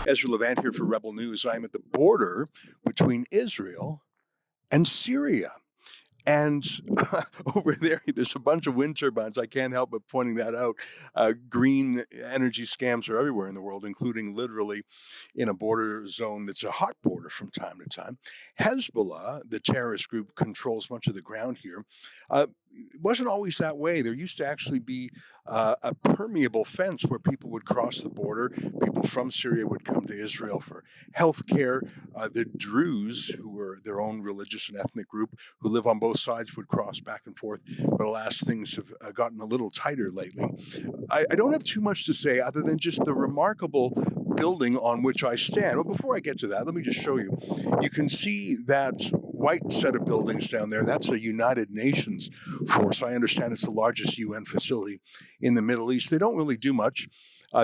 Ezra Levant here for Rebel News. I'm at the border between Israel and Syria. And over there's a bunch of wind turbines. I can't help but pointing that out. Green energy scams are everywhere in the world, including literally in a border zone that's a hot border from time to time. Hezbollah, the terrorist group, controls much of the ground here. It wasn't always that way. There used to actually be a permeable fence where people would cross the border. People from Syria would come to Israel for health care. The Druze, who were their own religious and ethnic group, who live on both sides, would cross back and forth. But alas, things have gotten a little tighter lately. I don't have too much to say other than just the remarkable building on which I stand. Well, before I get to that, let me just show you. You can see that white set of buildings down there. That's a United Nations force. I understand it's the largest UN facility in the Middle East. They don't really do much.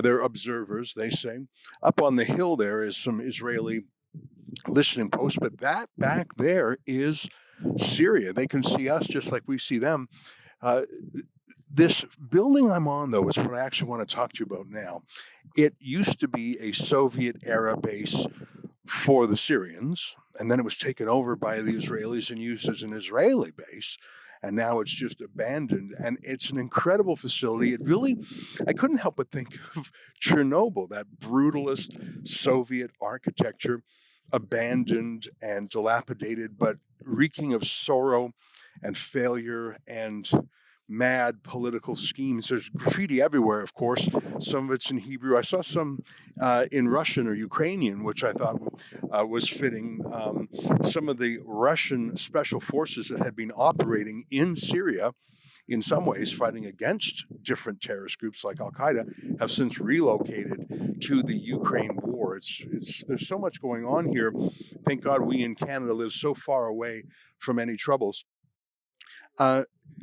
They're observers, they say. Up on the hill there is some Israeli listening posts, but that back there is Syria. They can see us just like we see them. This building I'm on, though, is what I actually want to talk to you about now. It used to be a Soviet-era base for the Syrians, and then it was taken over by the Israelis and used as an Israeli base, and now it's just abandoned. And it's an incredible facility. I couldn't help but think of Chernobyl, that brutalist Soviet architecture, abandoned and dilapidated, but reeking of sorrow and failure and mad political schemes. There's graffiti everywhere, of course. Some of it's in Hebrew. I saw some in Russian or Ukrainian, which I thought was fitting. Some of the Russian special forces that had been operating in Syria, in some ways fighting against different terrorist groups like Al-Qaeda, have since relocated to the Ukraine war. There's so much going on here. Thank God we in Canada live so far away from any troubles.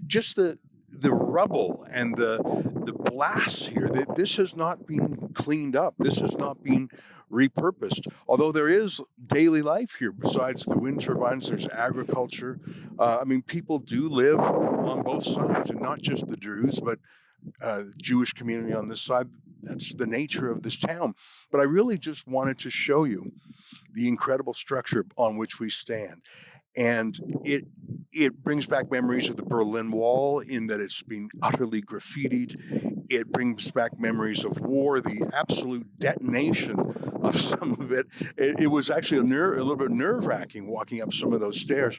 Just the rubble and the blasts here, this has not been cleaned up. This has not been repurposed. Although there is daily life here. Besides the wind turbines, there's agriculture. People do live on both sides, and not just the Druze, but Jewish community on this side. That's the nature of this town. But I really just wanted to show you the incredible structure on which we stand. And it brings back memories of the Berlin Wall in that it's been utterly graffitied. It brings back memories of war, the absolute detonation of some of it. It was actually a little bit nerve-wracking walking up some of those stairs.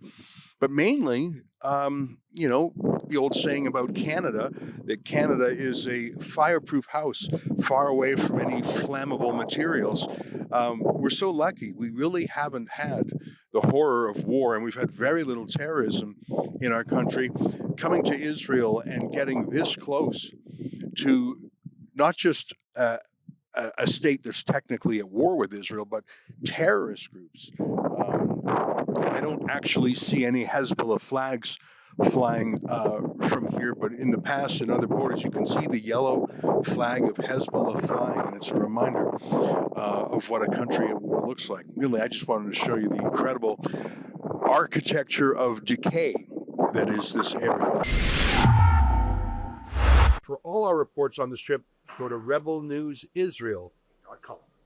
But mainly, the old saying about Canada, that Canada is a fireproof house, far away from any flammable materials. We're so lucky. We really haven't had the horror of war, and we've had very little terrorism in our country. Coming to Israel and getting this close to not just a state that's technically at war with Israel, but terrorist groups. I don't actually see any Hezbollah flags flying from here, but in the past in other borders you can see the yellow flag of Hezbollah flying, and it's a reminder of what a country at war looks like. Really, I just wanted to show you the incredible architecture of decay that is this area. For all our reports on this trip, go to rebelnewsisrael.com.